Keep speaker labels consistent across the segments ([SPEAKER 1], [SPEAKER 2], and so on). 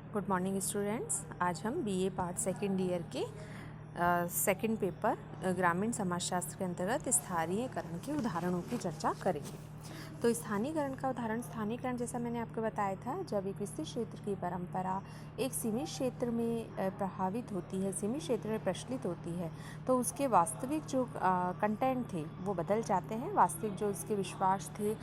[SPEAKER 1] Good morning students. आज हम BA part second year के सेकेंड पेपर ग्रामीण समाजशास्त्र के अंतर्गत स्थानीयकरण के उदाहरणों की चर्चा करेंगे। तो स्थानीयकरण का उदाहरण, स्थानीयकरण जैसा मैंने आपको बताया था, जब एक विस्तृत क्षेत्र की परंपरा एक सीमित क्षेत्र में प्रभावित होती है, सीमित क्षेत्र में प्रचलित होती है, तो उसके वास्तविक जो कंटेंट थे वो बदल जाते हैं। वास्तविक जो उसके विश्वास थे,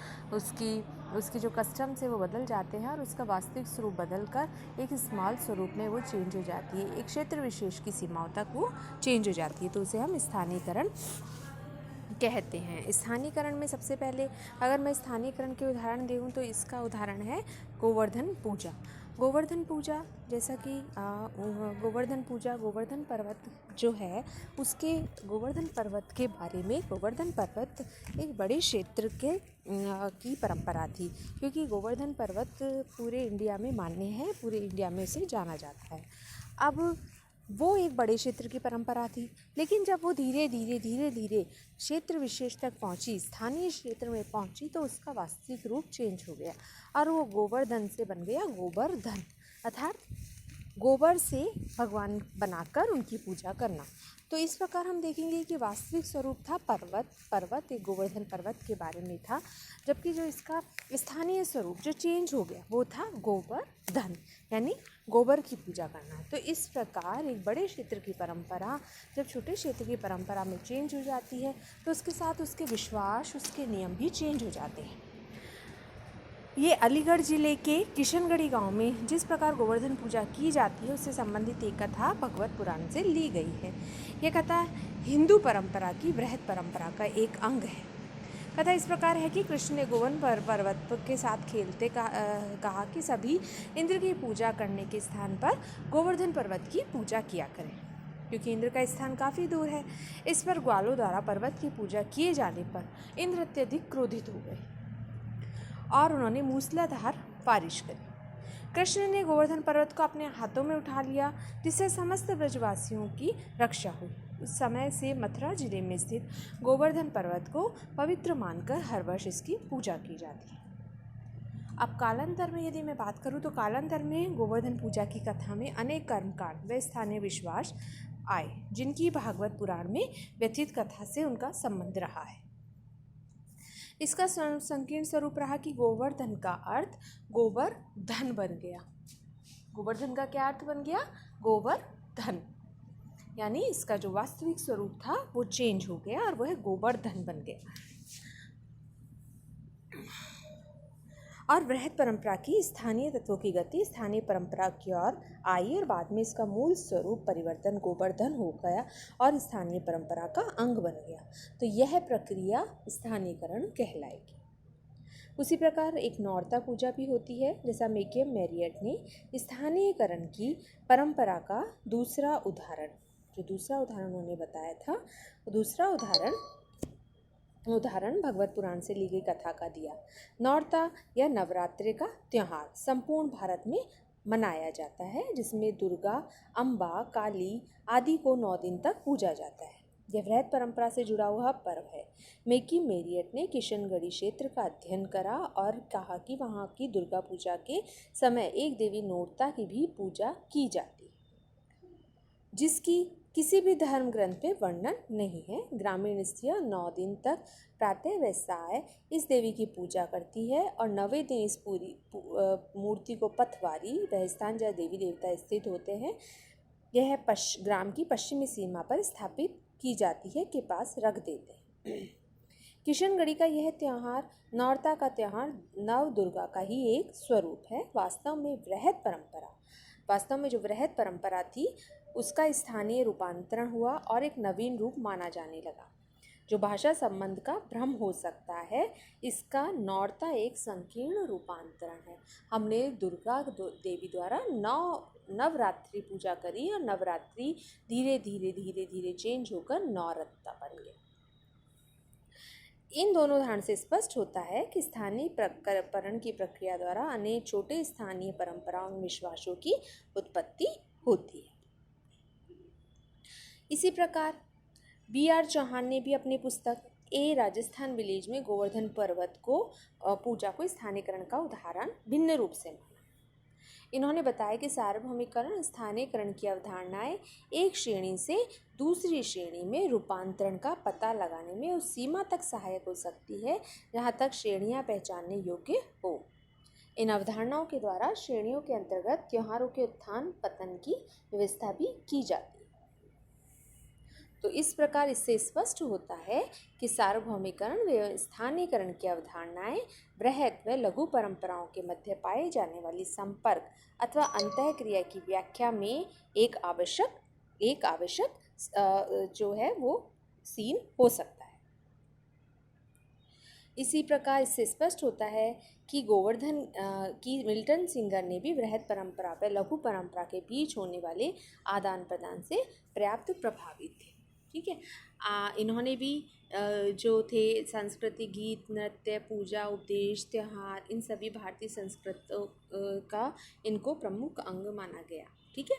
[SPEAKER 1] उसकी जो कस्टम्स है वो बदल जाते हैं और उसका वास्तविक स्वरूप बदलकर एक स्मॉल स्वरूप में वो चेंज हो जाती है। एक क्षेत्र विशेष की सीमाओं तक वो चेंज हो जाती है, तो उसे हम स्थानीयकरण कहते हैं। स्थानीयकरण में सबसे पहले अगर मैं स्थानीयकरण के उदाहरण दूँ तो इसका उदाहरण है गोवर्धन पूजा। गोवर्धन पूजा जैसा कि गोवर्धन पर्वत जो है, उसके गोवर्धन पर्वत के बारे में, गोवर्धन पर्वत एक बड़े क्षेत्र के की परंपरा थी, क्योंकि गोवर्धन पर्वत पूरे इंडिया में मान्य है, पूरे इंडिया में उसे जाना जाता है। अब वो एक बड़े क्षेत्र की परंपरा थी, लेकिन जब वो धीरे धीरे क्षेत्र विशेष तक पहुंची, स्थानीय क्षेत्र में पहुंची, तो उसका वास्तविक रूप चेंज हो गया और वो गोवर्धन से बन गया गोवर्धन, अर्थात गोबर से भगवान बनाकर उनकी पूजा करना। तो इस प्रकार हम देखेंगे कि वास्तविक स्वरूप था पर्वत एक गोवर्धन पर्वत के बारे में था, जबकि जो इसका स्थानीय स्वरूप जो चेंज हो गया वो था गोवर्धन, यानी गोबर की पूजा करना। तो इस प्रकार एक बड़े क्षेत्र की परंपरा जब छोटे क्षेत्र की परंपरा में चेंज हो जाती है, तो उसके साथ उसके विश्वास, उसके नियम भी चेंज हो जाते हैं। ये अलीगढ़ जिले के किशनगढ़ी गांव में जिस प्रकार गोवर्धन पूजा की जाती है, उससे संबंधित एक कथा भगवत पुराण से ली गई है। यह कथा हिंदू परंपरा की बृहद परंपरा का एक अंग है। कथा इस प्रकार है कि कृष्ण ने गोवर्धन पर्वत के साथ खेलते कहा कि सभी इंद्र की पूजा करने के स्थान पर गोवर्धन पर्वत की पूजा किया करें, क्योंकि इंद्र का स्थान काफ़ी दूर है। इस पर ग्वालों द्वारा पर्वत की पूजा किए जाने पर इंद्र अत्यधिक क्रोधित हो गए और उन्होंने मूसलाधार बारिश करी। कृष्ण ने गोवर्धन पर्वत को अपने हाथों में उठा लिया, जिससे समस्त ब्रजवासियों की रक्षा हुई। उस समय से मथुरा जिले में स्थित गोवर्धन पर्वत को पवित्र मानकर हर वर्ष इसकी पूजा की जाती है। अब कालांतर में यदि मैं बात करूं तो कालांतर में गोवर्धन पूजा की कथा में अनेक कर्मकांड व स्थानीय विश्वास आए, जिनकी भागवत पुराण में व्यथित कथा से उनका संबंध रहा है। इसका संकीर्ण स्वरूप रहा कि गोवर्धन का अर्थ गोवर्धन बन गया। गोवर्धन का क्या अर्थ बन गया? गोवर्धन, यानी इसका जो वास्तविक स्वरूप था वो चेंज हो गया और वह गोवर्धन बन गया। और बृहद परंपरा की स्थानीय तत्वों की गति स्थानीय परंपरा की ओर आई और बाद में इसका मूल स्वरूप परिवर्तन गोवर्धन हो गया और स्थानीय परंपरा का अंग बन गया। तो यह प्रक्रिया स्थानीयकरण कहलाएगी। उसी प्रकार एक नौरता पूजा भी होती है, जैसा मेकियम मैरियट ने स्थानीयकरण की परंपरा का दूसरा उदाहरण उन्होंने बताया था, दूसरा उदाहरण भगवत पुराण से ली गई कथा का दिया। नौरता या नवरात्रि का त्यौहार संपूर्ण भारत में मनाया जाता है, जिसमें दुर्गा, अम्बा, काली आदि को 9 दिन तक पूजा जाता है। यह बृहद परंपरा से जुड़ा हुआ पर्व है। मेकी मेरियट ने किशनगढ़ी क्षेत्र का अध्ययन करा और कहा कि वहाँ की दुर्गा पूजा के समय एक देवी नौरता की भी पूजा की जाती है, जिसकी किसी भी धर्म ग्रंथ में वर्णन नहीं है। ग्रामीण स्त्रियां 9 दिन तक प्रातः व साय इस देवी की पूजा करती है और 9वें दिन इस पूरी मूर्ति को पथवारी, वह स्थान जहाँ देवी देवता स्थित होते हैं, यह ग्राम की पश्चिमी सीमा पर स्थापित की जाती है, के पास रख देते हैं। किशनगढ़ी का यह त्यौहार, नौरता का त्यौहार, नव दुर्गा का ही एक स्वरूप है। वास्तव में जो बृहद परंपरा थी उसका स्थानीय रूपांतरण हुआ और एक नवीन रूप माना जाने लगा, जो भाषा संबंध का भ्रम हो सकता है। इसका नौरता एक संकीर्ण रूपांतरण है। हमने दुर्गा देवी द्वारा नवरात्रि पूजा करी और नवरात्रि धीरे धीरे चेंज होकर नौरता बन गया। इन दोनों उदाहरण से स्पष्ट होता है कि स्थानीयकरण की प्रक्रिया द्वारा अनेक छोटे स्थानीय परंपराओं और विश्वासों की उत्पत्ति होती है। इसी प्रकार B.R. चौहान ने भी अपनी पुस्तक ए राजस्थान विलेज में गोवर्धन पर्वत को पूजा को स्थानीयकरण का उदाहरण भिन्न रूप से माना। इन्होंने बताया कि सार्वभौमिकरण स्थानीयकरण की अवधारणाएं एक श्रेणी से दूसरी श्रेणी में रूपांतरण का पता लगाने में उस सीमा तक सहायक हो सकती है जहां तक श्रेणियां पहचानने योग्य हो। इन अवधारणाओं के द्वारा श्रेणियों के अंतर्गत त्योहारों के उत्थान पतन की व्यवस्था भी की जाती है। तो इस प्रकार इससे स्पष्ट होता है कि सार्वभौमिकरण व स्थानीयकरण की अवधारणाएं बृहत व लघु परंपराओं के मध्य पाए जाने वाली संपर्क अथवा अंतःक्रिया की व्याख्या में एक आवश्यक जो है वो सीन हो सकता है। इसी प्रकार इससे स्पष्ट होता है कि गोवर्धन की मिल्टन सिंगर ने भी बृहत परंपरा व लघु परंपरा के बीच होने वाले आदान प्रदान से पर्याप्त प्रभावित थे। ठीक है, इन्होंने भी जो थे संस्कृति, गीत, नृत्य, पूजा, उपदेश, त्योहार, इन सभी भारतीय संस्कृतों का इनको प्रमुख अंग माना गया। ठीक है,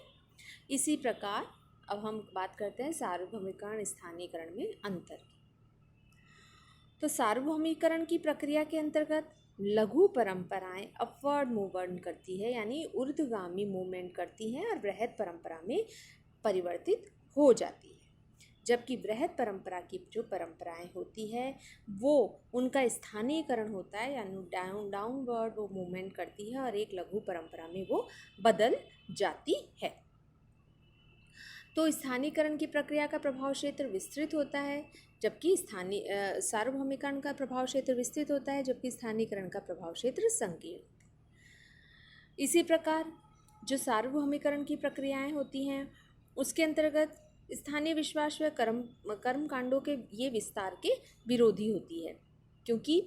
[SPEAKER 1] इसी प्रकार अब हम बात करते हैं सार्वभौमिकरण स्थानीयकरण में अंतर की। तो सार्वभौमिकरण की प्रक्रिया के अंतर्गत लघु परंपराएं अपवर्ड मूवमेंट करती है, यानी ऊर्ध्वगामी मूवमेंट करती हैं और बृहत परंपरा में परिवर्तित हो जाती है, जबकि बृहत परंपरा की जो परंपराएं होती है वो उनका स्थानीयकरण होता है, यानी डाउनवर्ड वो मूवमेंट करती है और एक लघु परंपरा में वो बदल जाती है। तो स्थानीयकरण की प्रक्रिया का प्रभाव क्षेत्र विस्तृत होता है, जबकि सार्वभौमिकरण का प्रभाव क्षेत्र विस्तृत होता है, जबकि स्थानीयकरण का प्रभाव क्षेत्र संकीर्ण। इसी प्रकार जो सार्वभौमिकरण की प्रक्रियाएं होती हैं उसके अंतर्गत स्थानीय विश्वास व कर्म कांडों के ये विस्तार के विरोधी होती है, क्योंकि